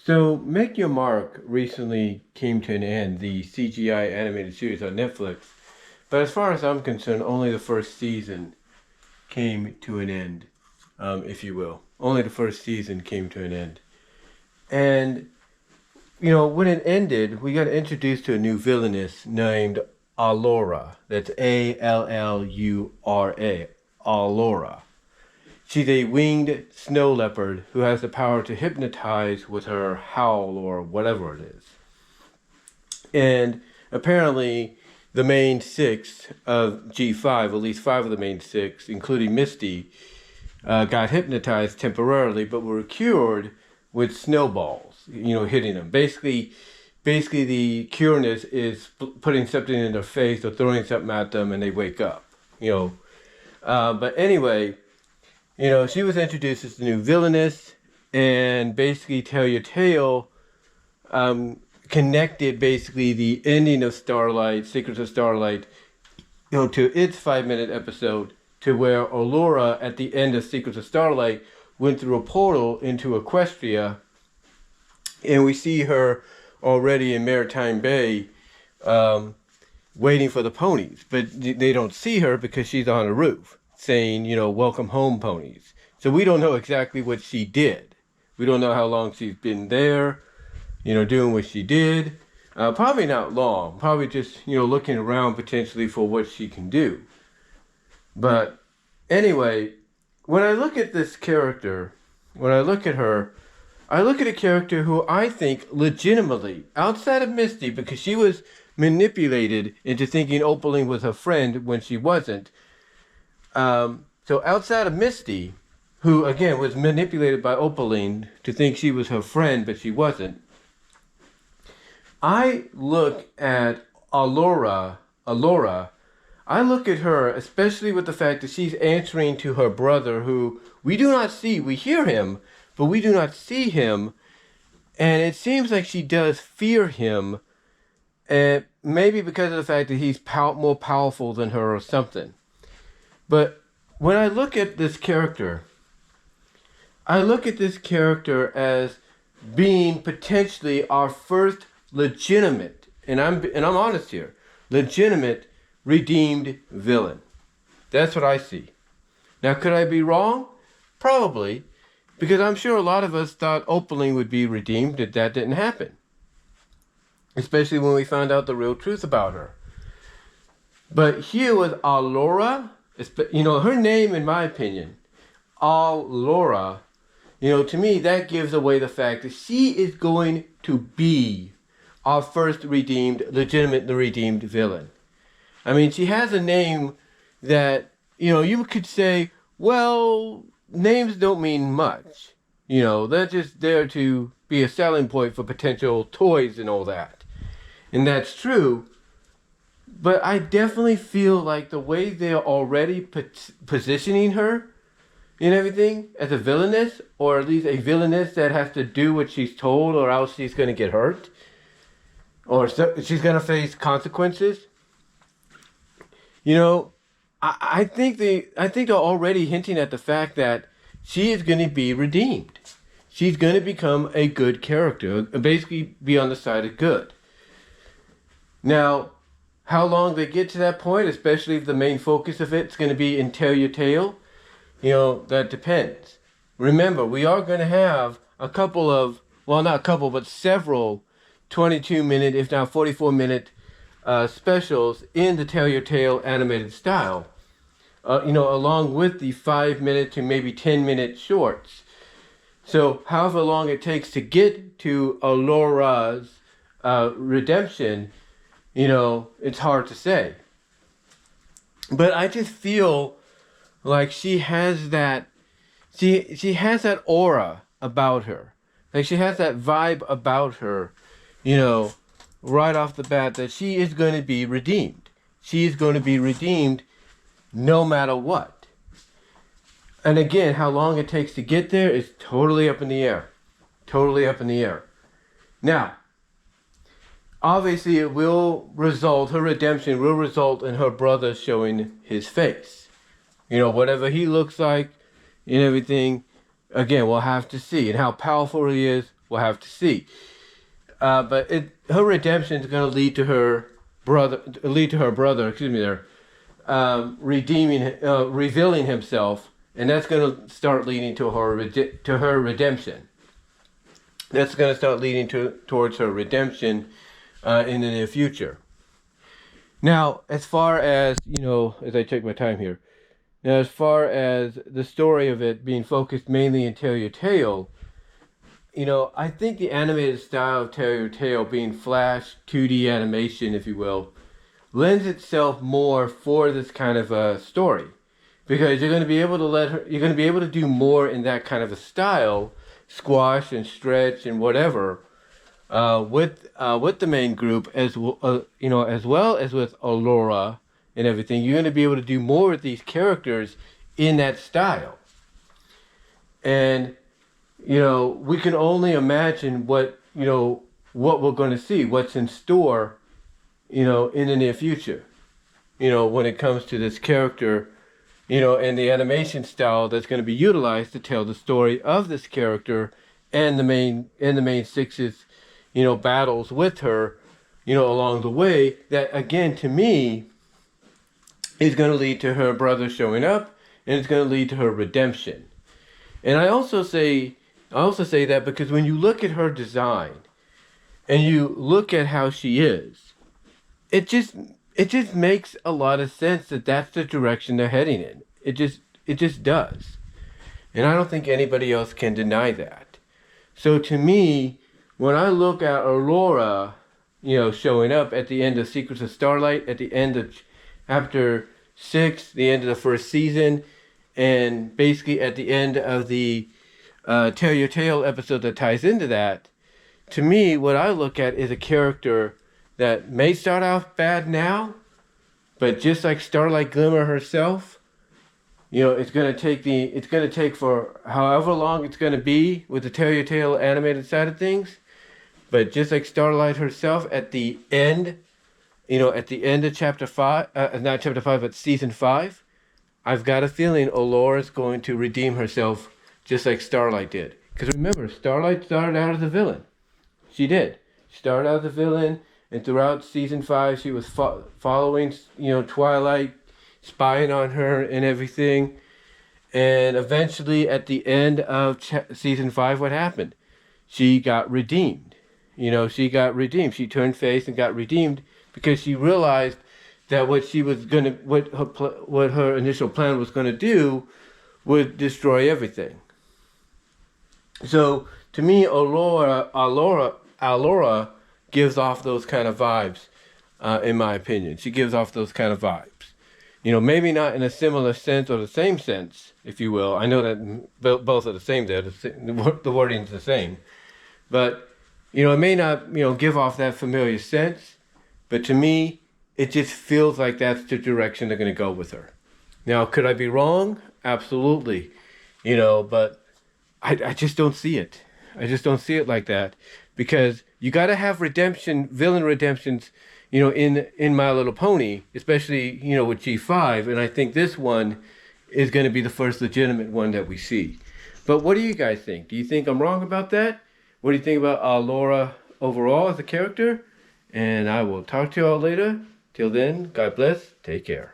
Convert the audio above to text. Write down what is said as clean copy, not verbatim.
So, Make Your Mark recently came to an end, the CGI animated series on Netflix. But as far as I'm concerned, only the first season came to an end, if you will. Only the first season came to an end. And, when it ended, we got introduced to a new villainess named Allura. That's Allura. Allura. She's a winged snow leopard who has the power to hypnotize with her howl or whatever it is. And apparently, the main six of G5, at least five of the main six, including Misty, got hypnotized temporarily, but were cured with snowballs, hitting them. Basically, the cureness is putting something in their face or throwing something at them, and they wake up. But anyway. She was introduced as the new villainess, and basically Telltale connected basically the ending of Starlight, Secrets of Starlight, to its 5-minute episode, to where Allura at the end of Secrets of Starlight went through a portal into Equestria, and we see her already in Maritime Bay waiting for the ponies, but they don't see her because she's on a roof, saying, welcome home, ponies. So we don't know exactly what she did. We don't know how long she's been there, doing what she did. Probably not long. Probably just, looking around potentially for what she can do. But anyway, when I look at this character, when I look at her, I look at a character who I think legitimately, outside of Misty, because she was manipulated into thinking Opaline was her friend when she wasn't. So outside of Misty, who again was manipulated by Opaline to think she was her friend, but she wasn't, I look at Allura. I look at her, especially with the fact that she's answering to her brother, who we do not see. We hear him, but we do not see him. And it seems like she does fear him, and maybe because of the fact that he's more powerful than her or something. But when I look at this character, I look at this character as being potentially our first legitimate, and I'm honest here, legitimate redeemed villain. That's what I see. Now, could I be wrong? Probably, because I'm sure a lot of us thought Opaline would be redeemed, but that didn't happen. Especially when we found out the real truth about her. But here with Allura, her name, in my opinion, Allura, to me, that gives away the fact that she is going to be our first legitimately redeemed villain. I mean, she has a name that, you could say, well, names don't mean much. They're just there to be a selling point for potential toys and all that. And that's true. But I definitely feel like the way they're already positioning her and everything as a villainess, or at least a villainess that has to do what she's told, or else she's going to get hurt, or she's going to face consequences. I think they're already hinting at the fact that she is going to be redeemed. She's going to become a good character, basically be on the side of good. Now, how long they get to that point, especially if the main focus of it's going to be in Telltale, that depends. Remember, we are going to have several 22-minute, if not 44-minute specials in the Telltale animated style, along with the 5-minute to maybe 10-minute shorts. So however long it takes to get to Allura's redemption, it's hard to say. But I just feel like she has that aura about her. Like she has that vibe about her, right off the bat, that she is going to be redeemed. She is going to be redeemed no matter what. And again, how long it takes to get there is totally up in the air. Totally up in the air. Now, obviously her redemption will result in her brother showing his face. Whatever he looks like and everything, again, we'll have to see. And how powerful he is, we'll have to see. But her redemption is going to lead to her brother, revealing himself, and that's going to start leading to her redemption. That's going to start leading towards her redemption in the near future. Now, as far as, as I take my time here, now as far as the story of it being focused mainly in Tell Your Tale, I think the animated style of Tell Your Tale, being Flash 2D animation, if you will, lends itself more for this kind of a story, because you're going to be able to do more in that kind of a style, squash and stretch and whatever, with the main group, as well as with Allura and everything. You're going to be able to do more with these characters in that style, and we can only imagine what we're going to see, what's in store, in the near future, when it comes to this character, and the animation style that's going to be utilized to tell the story of this character and the main six's, battles with her, along the way. That, again, to me, is going to lead to her brother showing up, and it's going to lead to her redemption. And I also say that because when you look at her design and you look at how she is, it just makes a lot of sense that that's the direction they're heading in. It just does. And I don't think anybody else can deny that. So to me, when I look at Allura, showing up at the end of Secrets of Starlight, at the end of chapter 6, the end of the first season, and basically at the end of the Tell Your Tale episode that ties into that, to me, what I look at is a character that may start off bad now, but just like Starlight Glimmer herself, it's going to take for however long it's going to be with the Tell Your Tale animated side of things. But just like Starlight herself at the end, at the end of chapter 5, not chapter 5, but season 5, I've got a feeling Allura is going to redeem herself just like Starlight did. Because remember, Starlight started out as a villain. She did. She started out as a villain, and throughout season 5, she was following, Twilight, spying on her and everything. And eventually, at the end of season 5, what happened? She got redeemed. She got redeemed. She turned face and got redeemed because she realized that what her initial plan was going to do would destroy everything. So to me, Allura gives off those kind of vibes, in my opinion. She gives off those kind of vibes. Maybe not in a similar sense or the same sense, if you will. I know that both are the same there. The wording's the same. But, it may not, give off that familiar sense. But to me, it just feels like that's the direction they're going to go with her. Now, could I be wrong? Absolutely. But I just don't see it. I just don't see it like that. Because you got to have villain redemptions, in My Little Pony, especially, with G5. And I think this one is going to be the first legitimate one that we see. But what do you guys think? Do you think I'm wrong about that? What do you think about Allura overall as a character? And I will talk to you all later. Till then, God bless. Take care.